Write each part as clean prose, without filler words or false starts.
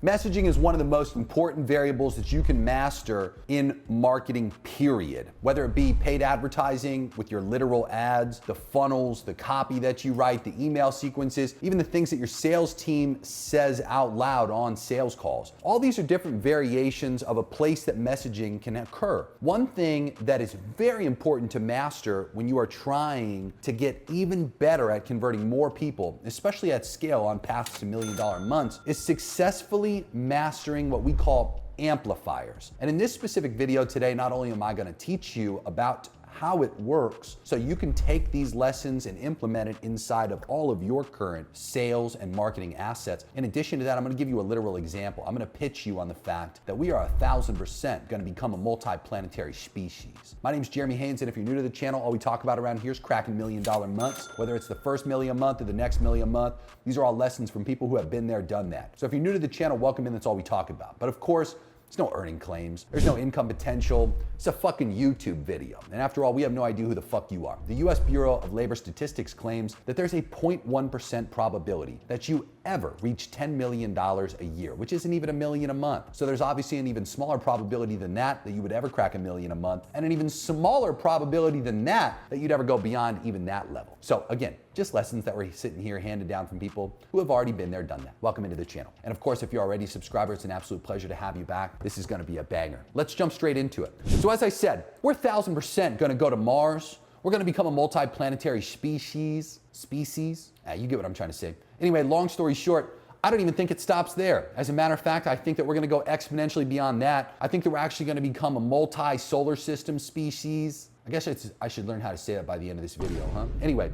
Messaging is one of the most important variables that you can master in marketing, period. Whether it be paid advertising with your literal ads, the funnels, the copy that you write, the email sequences, even the things that your sales team says out loud on sales calls. All these are different variations of a place that messaging can occur. One thing that is very important to master when you are trying to get even better at converting more people, especially at scale on paths to $1 million months, is successfully mastering what we call amplifiers. And in this specific video today, not only am I going to teach you about how it works so you can take these lessons and implement it inside of all of your current sales and marketing assets. In addition to that, I'm going to give you a literal example. I'm going to pitch you on the fact that we are 1,000% going to become a multi-planetary species. My name is Jeremy Haynes, and if you're new to the channel, all we talk about around here is cracking $1 million months. Whether it's the first $1 million month or the next $1 million month, these are all lessons from people who have been there, done that. So if you're new to the channel, welcome in. That's all we talk about. But of course, there's no earning claims. There's no income potential. It's a fucking YouTube video. And after all, we have no idea who the fuck you are. The US Bureau of Labor Statistics claims that there's a 0.1% probability that you ever reach $10 million a year, which isn't even $1 million a month. So there's obviously an even smaller probability than that you would ever crack $1 million a month, and an even smaller probability than that you'd ever go beyond even that level. So again, just lessons that we're sitting here handed down from people who have already been there, done that. Welcome into the channel. And of course, if you're already a subscriber, it's an absolute pleasure to have you back. This is gonna be a banger. Let's jump straight into it. So as I said, we're 1,000% gonna go to Mars. We're gonna become a multi-planetary species. You get what I'm trying to say. Anyway, long story short, I don't even think it stops there. As a matter of fact, I think that we're gonna go exponentially beyond that. I think that we're actually gonna become a multi-solar system species. I guess I should learn how to say that by the end of this video, huh? Anyway,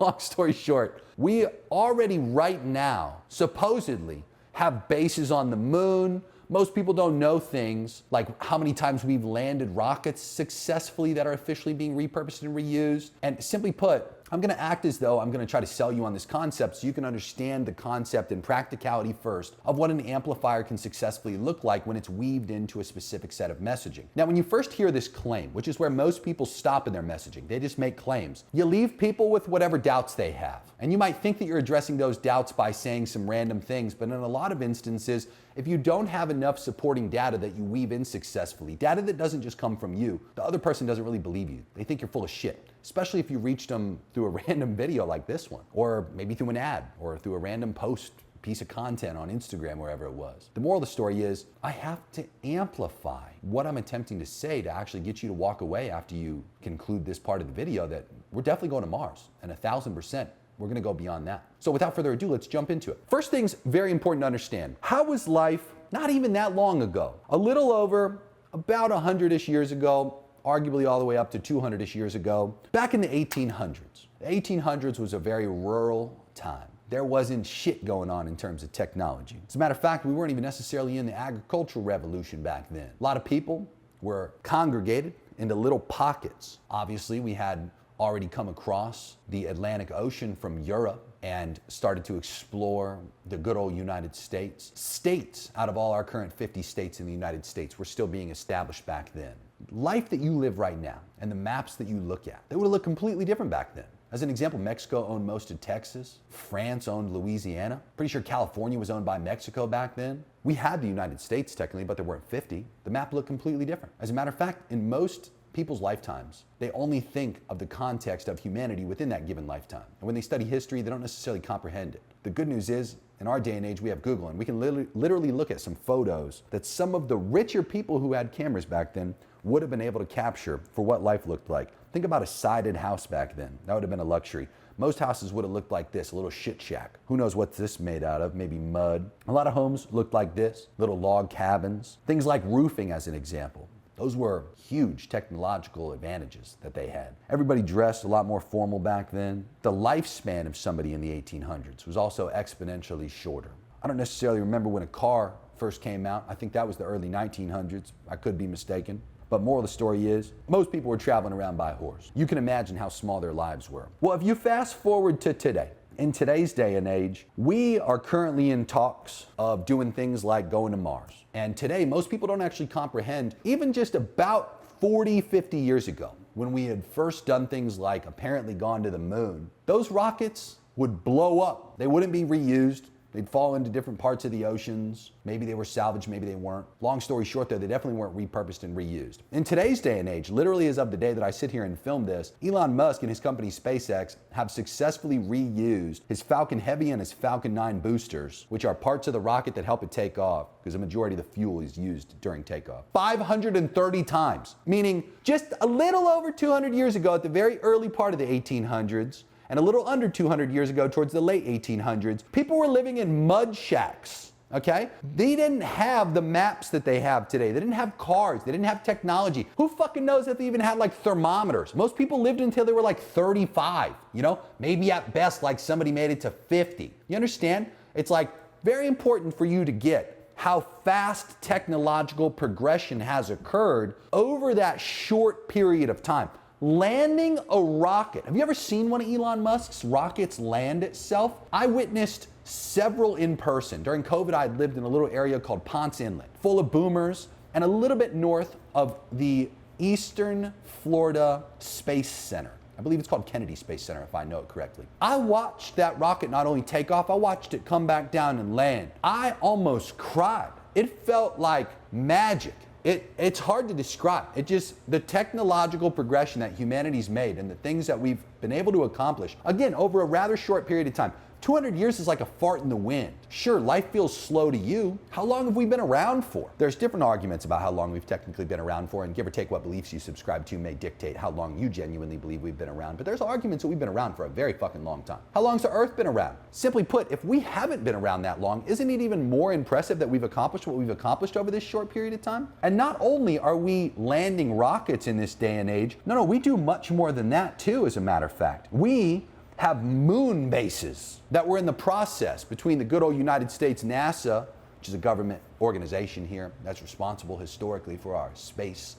long story short, we already right now supposedly have bases on the moon. Most people don't know things like how many times we've landed rockets successfully that are officially being repurposed and reused. And simply put, I'm gonna act as though I'm gonna try to sell you on this concept so you can understand the concept and practicality first of what an amplifier can successfully look like when it's weaved into a specific set of messaging. Now, when you first hear this claim, which is where most people stop in their messaging, they just make claims, you leave people with whatever doubts they have. And you might think that you're addressing those doubts by saying some random things, but in a lot of instances, if you don't have enough supporting data that you weave in successfully, data that doesn't just come from you, the other person doesn't really believe you. They think you're full of shit, especially if you reached them through a random video like this one, or maybe through an ad, or through a random post, piece of content on Instagram, wherever it was. The moral of the story is, I have to amplify what I'm attempting to say to actually get you to walk away after you conclude this part of the video that we're definitely going to Mars, and 1,000%. We're gonna go beyond that. So without further ado, let's jump into it. First thing's very important to understand. How was life not even that long ago? A little over about 100-ish years ago, arguably all the way up to 200-ish years ago, back in the 1800s. The 1800s was a very rural time. There wasn't shit going on in terms of technology. As a matter of fact, we weren't even necessarily in the agricultural revolution back then. A lot of people were congregated into little pockets. Obviously, we had already come across the Atlantic Ocean from Europe and started to explore the good old United States. States out of all our current 50 states in the United States were still being established back then. Life that you live right now and the maps that you look at, they would have looked completely different back then. As an example, Mexico owned most of Texas. France owned Louisiana. Pretty sure California was owned by Mexico back then. We had the United States technically, but there weren't 50. The map looked completely different. As a matter of fact, in most people's lifetimes, they only think of the context of humanity within that given lifetime. And when they study history, they don't necessarily comprehend it. The good news is, in our day and age, we have Google, and we can literally look at some photos that some of the richer people who had cameras back then would have been able to capture for what life looked like. Think about a sided house back then. That would have been a luxury. Most houses would have looked like this, a little shit shack. Who knows what this made out of, maybe mud. A lot of homes looked like this, little log cabins. Things like roofing as an example. Those were huge technological advantages that they had. Everybody dressed a lot more formal back then. The lifespan of somebody in the 1800s was also exponentially shorter. I don't necessarily remember when a car first came out. I think that was the early 1900s. I could be mistaken. But moral of the story is, most people were traveling around by horse. You can imagine how small their lives were. Well, if you fast forward to today, in today's day and age, we are currently in talks of doing things like going to Mars. And today, most people don't actually comprehend, even just about 40, 50 years ago, when we had first done things like apparently gone to the moon, those rockets would blow up. They wouldn't be reused. They'd fall into different parts of the oceans. Maybe they were salvaged, maybe they weren't. Long story short though, they definitely weren't repurposed and reused. In today's day and age, literally as of the day that I sit here and film this, Elon Musk and his company SpaceX have successfully reused his Falcon Heavy and his Falcon 9 boosters, which are parts of the rocket that help it take off, because the majority of the fuel is used during takeoff. 530 times, meaning just a little over 200 years ago at the very early part of the 1800s, and a little under 200 years ago towards the late 1800s, people were living in mud shacks, okay? They didn't have the maps that they have today. They didn't have cars. They didn't have technology. Who fucking knows if they even had like thermometers? Most people lived until they were like 35, you know? Maybe at best like somebody made it to 50. You understand? It's like very important for you to get how fast technological progression has occurred over that short period of time. Landing a rocket. Have you ever seen one of Elon Musk's rockets land itself? I witnessed several in person. During COVID, I lived in a little area called Ponce Inlet, full of boomers, and a little bit north of the Eastern Florida Space Center. I believe it's called Kennedy Space Center, if I know it correctly. I watched that rocket not only take off, I watched it come back down and land. I almost cried. It felt like magic. It's hard to describe. The technological progression that humanity's made and the things that we've been able to accomplish, again, over a rather short period of time. 200 years is like a fart in the wind. Sure, life feels slow to you. How long have we been around for? There's different arguments about how long we've technically been around for, and give or take what beliefs you subscribe to may dictate how long you genuinely believe we've been around. But there's arguments that we've been around for a very fucking long time. How long's the Earth been around? Simply put, if we haven't been around that long, isn't it even more impressive that we've accomplished what we've accomplished over this short period of time? And not only are we landing rockets in this day and age, no, we do much more than that too, as a matter of fact. We have moon bases that were in the process between the good old United States NASA, which is a government organization here that's responsible historically for our space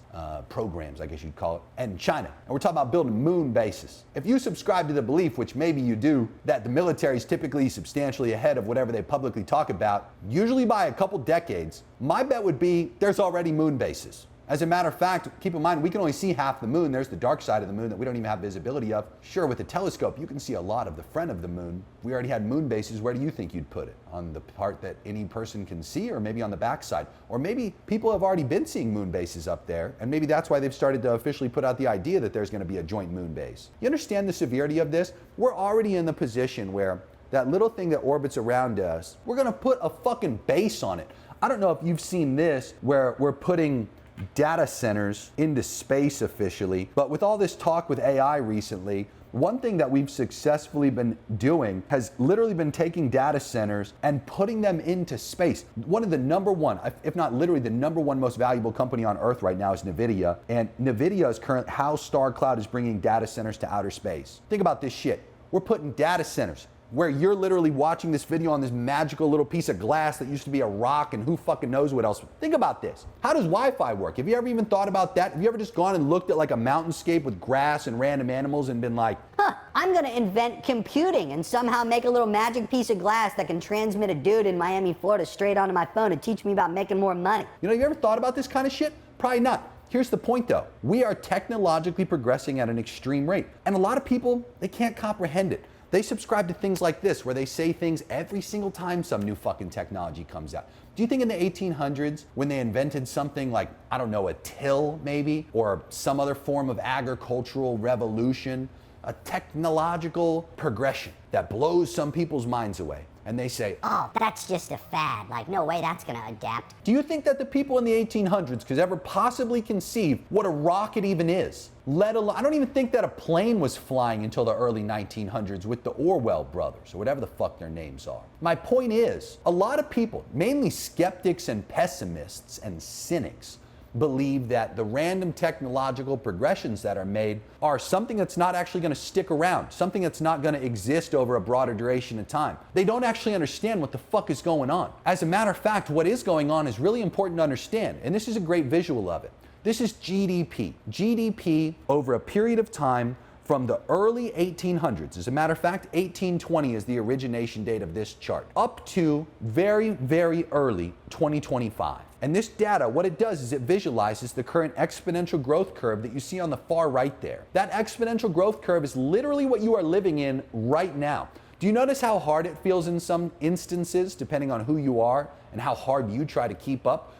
programs, I guess you'd call it, and China. And we're talking about building moon bases. If you subscribe to the belief, which maybe you do, that the military is typically substantially ahead of whatever they publicly talk about, usually by a couple decades, my bet would be there's already moon bases. As a matter of fact, keep in mind, we can only see half the moon. There's the dark side of the moon that we don't even have visibility of. Sure, with a telescope, you can see a lot of the front of the moon. We already had moon bases. Where do you think you'd put it? On the part that any person can see, or maybe on the backside? Or maybe people have already been seeing moon bases up there, and maybe that's why they've started to officially put out the idea that there's going to be a joint moon base. You understand the severity of this? We're already in the position where that little thing that orbits around us, we're going to put a fucking base on it. I don't know if you've seen this, where we're putting data centers into space officially, but with all this talk with AI recently, one thing that we've successfully been doing has literally been taking data centers and putting them into space. One of the number one, if not literally the number one most valuable company on earth right now is NVIDIA, and NVIDIA's current how Star Cloud is bringing data centers to outer space. Think about this shit. We're putting data centers where you're literally watching this video on this magical little piece of glass that used to be a rock and who fucking knows what else. Think about this. How does Wi-Fi work? Have you ever even thought about that? Have you ever just gone and looked at like a mountainscape with grass and random animals and been like, I'm gonna invent computing and somehow make a little magic piece of glass that can transmit a dude in Miami, Florida straight onto my phone and teach me about making more money. You know, you ever thought about this kind of shit? Probably not. Here's the point though. We are technologically progressing at an extreme rate. And a lot of people, they can't comprehend it. They subscribe to things like this, where they say things every single time some new fucking technology comes out. Do you think in the 1800s, when they invented something like, I don't know, a till maybe, or some other form of agricultural revolution, a technological progression that blows some people's minds away, and they say, oh, that's just a fad. Like, no way that's gonna adapt. Do you think that the people in the 1800s could ever possibly conceive what a rocket even is? Let alone, I don't even think that a plane was flying until the early 1900s with the Orwell brothers, or whatever the fuck their names are. My point is, a lot of people, mainly skeptics and pessimists and cynics, believe that the random technological progressions that are made are something that's not actually going to stick around, something that's not going to exist over a broader duration of time. They don't actually understand what the fuck is going on. As a matter of fact, what is going on is really important to understand, and this is a great visual of it. This is GDP. GDP over a period of time from the early 1800s. As a matter of fact, 1820 is the origination date of this chart, up to very, very early 2025. And this data, what it does is it visualizes the current exponential growth curve that you see on the far right there. That exponential growth curve is literally what you are living in right now. Do you notice how hard it feels in some instances, depending on who you are and how hard you try to keep up?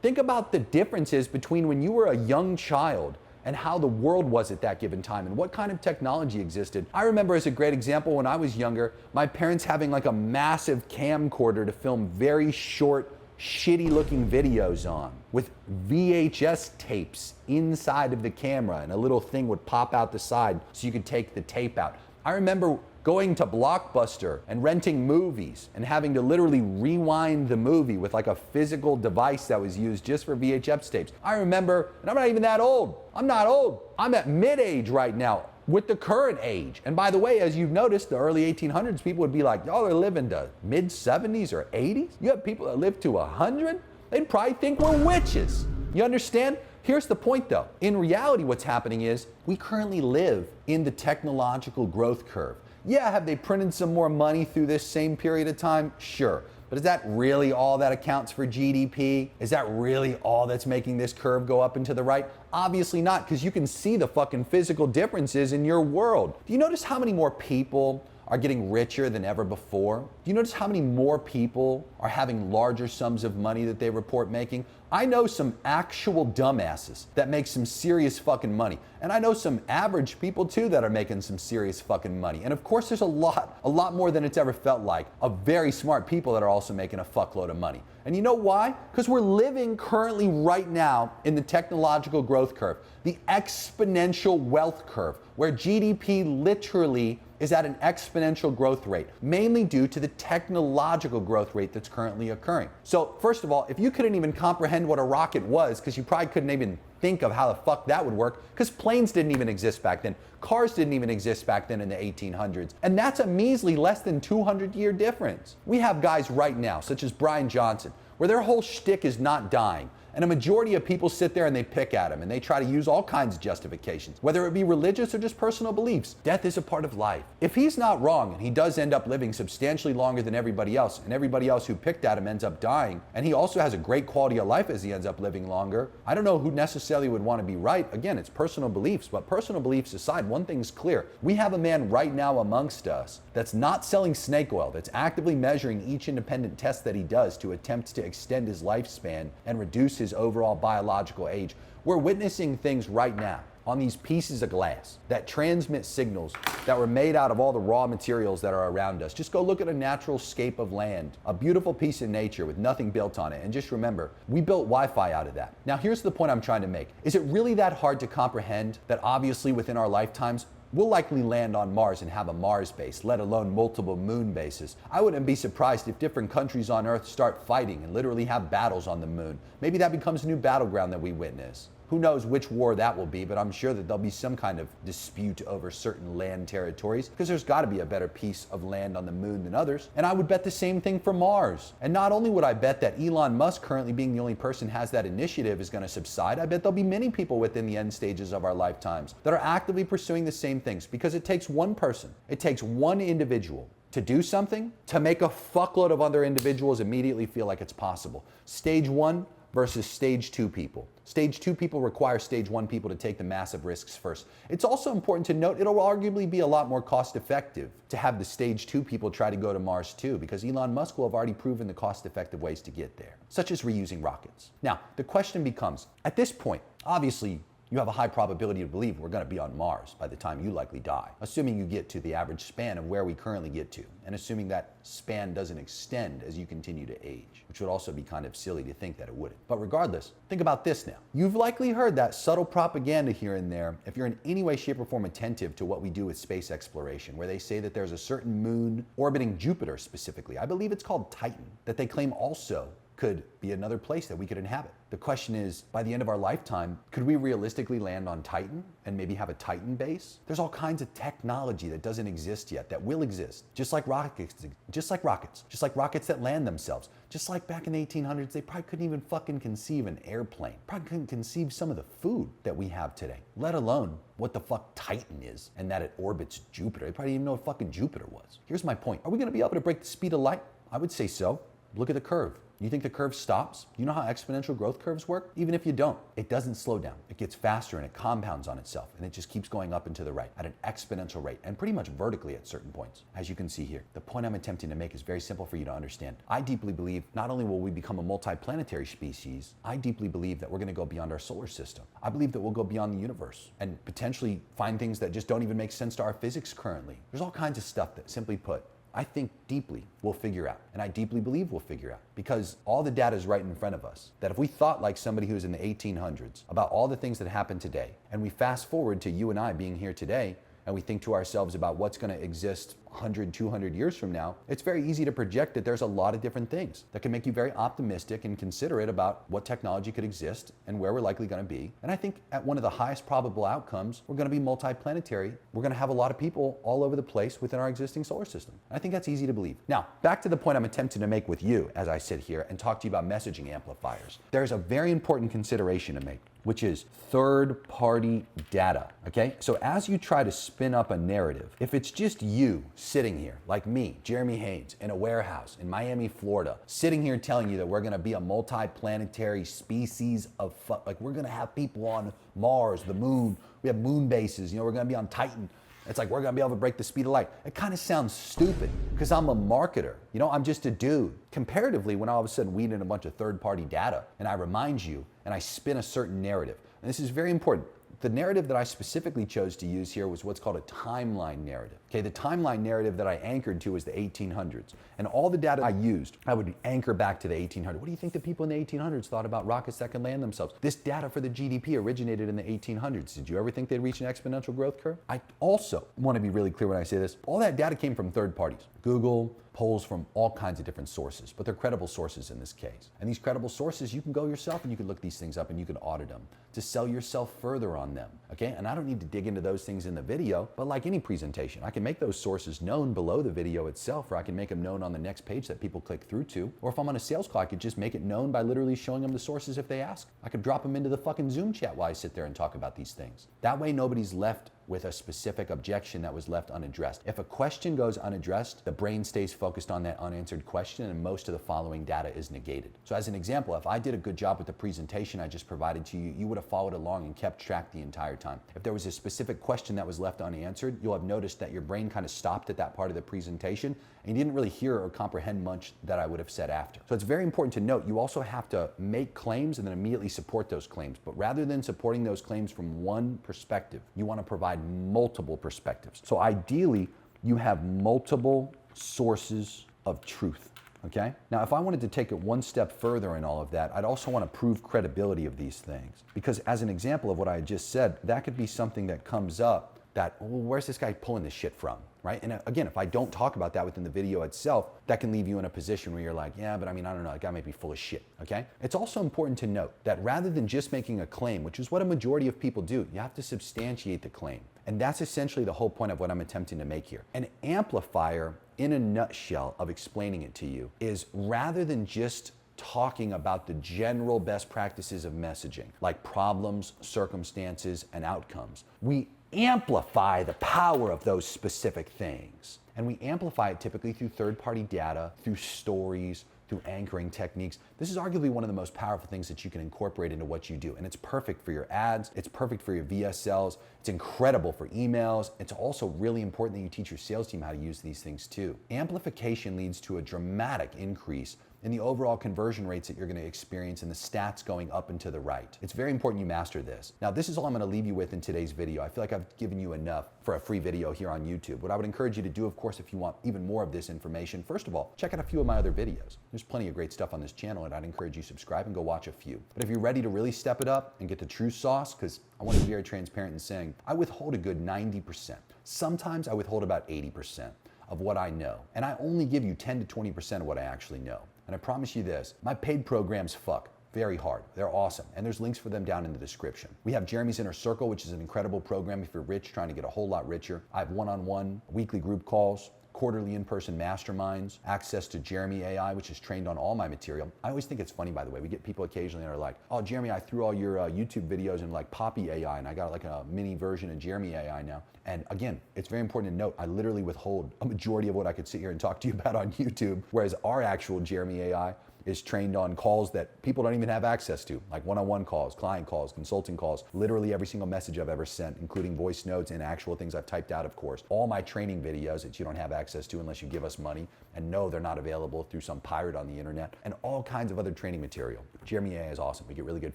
Think about the differences between when you were a young child and how the world was at that given time and what kind of technology existed. I remember, as a great example, when I was younger, my parents having like a massive camcorder to film very short, shitty looking videos on with VHS tapes inside of the camera, and a little thing would pop out the side so you could take the tape out. I remember going to Blockbuster and renting movies and having to literally rewind the movie with like a physical device that was used just for VHS tapes. I remember, and I'm not even that old. I'm not old. I'm at mid-age right now with the current age. And by the way, as you've noticed, the early 1800s, people would be like, y'all are living to mid-70s or 80s? You have people that live to 100? They'd probably think we're witches. You understand? Here's the point though. In reality, what's happening is we currently live in the technological growth curve. Yeah, have they printed some more money through this same period of time? Sure. But is that really all that accounts for GDP? Is that really all that's making this curve go up and to the right? Obviously not, because you can see the fucking physical differences in your world. Do you notice how many more people are getting richer than ever before? Do you notice how many more people are having larger sums of money that they report making? I know some actual dumbasses that make some serious fucking money. And I know some average people too that are making some serious fucking money. And of course there's a lot more than it's ever felt like, of very smart people that are also making a fuckload of money. And you know why? Because we're living currently right now in the technological growth curve, the exponential wealth curve, where GDP literally is at an exponential growth rate, mainly due to the technological growth rate that's currently occurring. So first of all, if you couldn't even comprehend what a rocket was, because you probably couldn't even think of how the fuck that would work, because planes didn't even exist back then, cars didn't even exist back then in the 1800s, and that's a measly less than 200-year difference. We have guys right now, such as Brian Johnson, where their whole shtick is not dying. And a majority of people sit there and they pick at him and they try to use all kinds of justifications, whether it be religious or just personal beliefs. Death is a part of life. If he's not wrong and he does end up living substantially longer than everybody else, and everybody else who picked at him ends up dying, and he also has a great quality of life as he ends up living longer, I don't know who necessarily would want to be right. Again, it's personal beliefs, but personal beliefs aside, one thing's clear. We have a man right now amongst us that's not selling snake oil, that's actively measuring each independent test that he does to attempt to extend his lifespan and reduce his overall biological age. We're witnessing things right now on these pieces of glass that transmit signals that were made out of all the raw materials that are around us. Just go look at a natural scape of land, a beautiful piece of nature with nothing built on it, and just remember, we built Wi-Fi out of that. Now here's the point I'm trying to make. Is it really that hard to comprehend that obviously within our lifetimes, we'll likely land on Mars and have a Mars base, let alone multiple moon bases? I wouldn't be surprised if different countries on Earth start fighting and literally have battles on the moon. Maybe that becomes a new battleground that we witness. Who knows which war that will be, but I'm sure that there'll be some kind of dispute over certain land territories, because there's got to be a better piece of land on the moon than others. And I would bet the same thing for Mars. And not only would I bet that Elon Musk, currently being the only person who has that initiative, is going to subside, I bet there'll be many people within the end stages of our lifetimes that are actively pursuing the same things, because it takes one person, it takes one individual to do something to make a fuckload of other individuals immediately feel like it's possible. Stage one versus stage two people. Stage two people require stage one people to take the massive risks first. It's also important to note it'll arguably be a lot more cost effective to have the stage two people try to go to Mars too, because Elon Musk will have already proven the cost effective ways to get there, such as reusing rockets. Now, the question becomes, at this point, obviously, you have a high probability to believe we're going to be on Mars by the time you likely die, assuming you get to the average span of where we currently get to, and assuming that span doesn't extend as you continue to age, which would also be kind of silly to think that it wouldn't. But regardless, think about this now. You've likely heard that subtle propaganda here and there if you're in any way, shape, or form attentive to what we do with space exploration, where they say that there's a certain moon orbiting Jupiter specifically. I believe it's called Titan, that they claim also could be another place that we could inhabit. The question is, by the end of our lifetime, could we realistically land on Titan and maybe have a Titan base? There's all kinds of technology that doesn't exist yet that will exist, just like rockets that land themselves. Just like back in the 1800s, they probably couldn't even fucking conceive an airplane. Probably couldn't conceive some of the food that we have today, let alone what the fuck Titan is and that it orbits Jupiter. They probably didn't even know what fucking Jupiter was. Here's my point. Are we gonna be able to break the speed of light? I would say so. Look at the curve. You think the curve stops? You know how exponential growth curves work? Even if you don't, it doesn't slow down. It gets faster and it compounds on itself, and it just keeps going up and to the right at an exponential rate, and pretty much vertically at certain points, as you can see here. The point I'm attempting to make is very simple for you to understand. I deeply believe not only will we become a multi-planetary species, I deeply believe that we're going to go beyond our solar system. I believe that we'll go beyond the universe and potentially find things that just don't even make sense to our physics currently. There's all kinds of stuff that, simply put, I think deeply we'll figure out, and I deeply believe we'll figure out, because all the data is right in front of us. That if we thought like somebody who was in the 1800s about all the things that happened today, and we fast forward to you and I being here today, and we think to ourselves about what's going to exist 100, 200 years from now, it's very easy to project that there's a lot of different things that can make you very optimistic and considerate about what technology could exist and where we're likely going to be. And I think at one of the highest probable outcomes, we're going to be multi-planetary. We're going to have a lot of people all over the place within our existing solar system. I think that's easy to believe. Now, back to the point I'm attempting to make with you as I sit here and talk to you about messaging amplifiers. There's a very important consideration to make, which is third-party data, okay? So as you try to spin up a narrative, if it's just you sitting here, like me, Jeremy Haynes, in a warehouse in Miami, Florida, sitting here telling you that we're gonna be a multi-planetary species of, like we're gonna have people on Mars, the moon, we have moon bases, we're gonna be on Titan. It's like we're gonna be able to break the speed of light. It kind of sounds stupid because I'm a marketer. I'm just a dude. Comparatively, when all of a sudden weed in a bunch of third-party data and I remind you and I spin a certain narrative, and this is very important. The narrative that I specifically chose to use here was what's called a timeline narrative. Okay, the timeline narrative that I anchored to was the 1800s. And all the data I used, I would anchor back to the 1800s. What do you think the people in the 1800s thought about rockets that can land themselves? This data for the GDP originated in the 1800s. Did you ever think they'd reach an exponential growth curve? I also want to be really clear when I say this. All that data came from third parties. Google, polls from all kinds of different sources, but they're credible sources in this case. And these credible sources, you can go yourself and you can look these things up and you can audit them to sell yourself further on them, okay? And I don't need to dig into those things in the video, but like any presentation, I can make those sources known below the video itself, or I can make them known on the next page that people click through to, or if I'm on a sales call, I could just make it known by literally showing them the sources if they ask. I could drop them into the fucking Zoom chat while I sit there and talk about these things. That way nobody's left with a specific objection that was left unaddressed. If a question goes unaddressed, the brain stays focused on that unanswered question and most of the following data is negated. So as an example, if I did a good job with the presentation I just provided to you, you would have followed along and kept track the entire time. If there was a specific question that was left unanswered, you'll have noticed that your brain kind of stopped at that part of the presentation and you didn't really hear or comprehend much that I would have said after. So it's very important to note, you also have to make claims and then immediately support those claims. But rather than supporting those claims from one perspective, you want to provide multiple perspectives. So ideally, you have multiple sources of truth, okay? Now, if I wanted to take it one step further in all of that, I'd also want to prove credibility of these things. Because as an example of what I just said, that could be something that comes up that, well, where's this guy pulling this shit from, right? And again, if I don't talk about that within the video itself, that can leave you in a position where you're like, yeah, but I mean, I don't know, that guy might be full of shit, okay? It's also important to note that rather than just making a claim, which is what a majority of people do, you have to substantiate the claim. And that's essentially the whole point of what I'm attempting to make here. An amplifier, in a nutshell of explaining it to you, is rather than just talking about the general best practices of messaging, like problems, circumstances, and outcomes, we amplify the power of those specific things. And we amplify it typically through third-party data, through stories, through anchoring techniques. This is arguably one of the most powerful things that you can incorporate into what you do. And it's perfect for your ads, it's perfect for your VSLs, it's incredible for emails. It's also really important that you teach your sales team how to use these things too. Amplification leads to a dramatic increase in the overall conversion rates that you're going to experience and the stats going up and to the right. It's very important you master this. Now, this is all I'm going to leave you with in today's video. I feel like I've given you enough for a free video here on YouTube. What I would encourage you to do, of course, if you want even more of this information, first of all, check out a few of my other videos. There's plenty of great stuff on this channel, and I'd encourage you to subscribe and go watch a few. But if you're ready to really step it up and get the true sauce, because I want to be very transparent in saying, I withhold a good 90%. Sometimes I withhold about 80% of what I know. And I only give you 10 to 20% of what I actually know. And I promise you this, my paid programs fuck very hard. They're awesome. And there's links for them down in the description. We have Jeremy's Inner Circle, which is an incredible program if you're rich, trying to get a whole lot richer. I have one-on-one weekly group calls, quarterly in-person masterminds, access to Jeremy AI, which is trained on all my material. I always think it's funny, by the way, we get people occasionally that are like, oh, Jeremy, I threw all your YouTube videos in like Poppy AI, and I got like a mini version of Jeremy AI now. And again, it's very important to note, I literally withhold a majority of what I could sit here and talk to you about on YouTube, whereas our actual Jeremy AI is trained on calls that people don't even have access to, like one-on-one calls, client calls, consulting calls, literally every single message I've ever sent, including voice notes and actual things I've typed out, of course. All my training videos that you don't have access to unless you give us money, and no, they're not available through some pirate on the internet, and all kinds of other training material. Jeremy AA is awesome. We get really good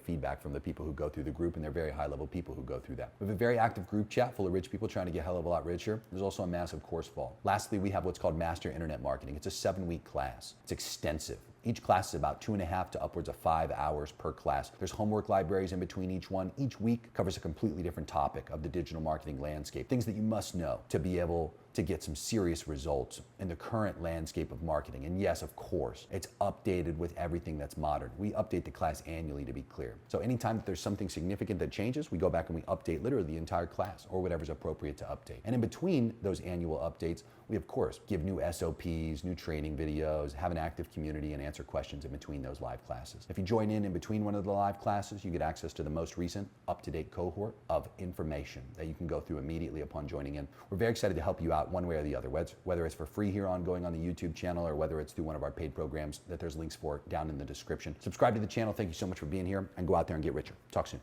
feedback from the people who go through the group, and they're very high-level people who go through that. We have a very active group chat full of rich people trying to get a hell of a lot richer. There's also a massive course fall. Lastly, we have what's called Master Internet Marketing. It's a 7-week class. It's extensive. Each class is about 2.5 to upwards of 5 hours per class. There's homework libraries in between each one. Each week covers a completely different topic of the digital marketing landscape, things that you must know to be able to get some serious results in the current landscape of marketing. And yes, of course, it's updated with everything that's modern. We update the class annually, to be clear. So anytime that there's something significant that changes, we go back and we update literally the entire class or whatever's appropriate to update. And in between those annual updates, we of course give new SOPs, new training videos, have an active community, and answer questions in between those live classes. If you join in between one of the live classes, you get access to the most recent up-to-date cohort of information that you can go through immediately upon joining in. We're very excited to help you out one way or the other, whether it's for free here ongoing on the YouTube channel or whether it's through one of our paid programs that there's links for down in the description. Subscribe to the channel. Thank you so much for being here, and go out there and get richer. Talk soon.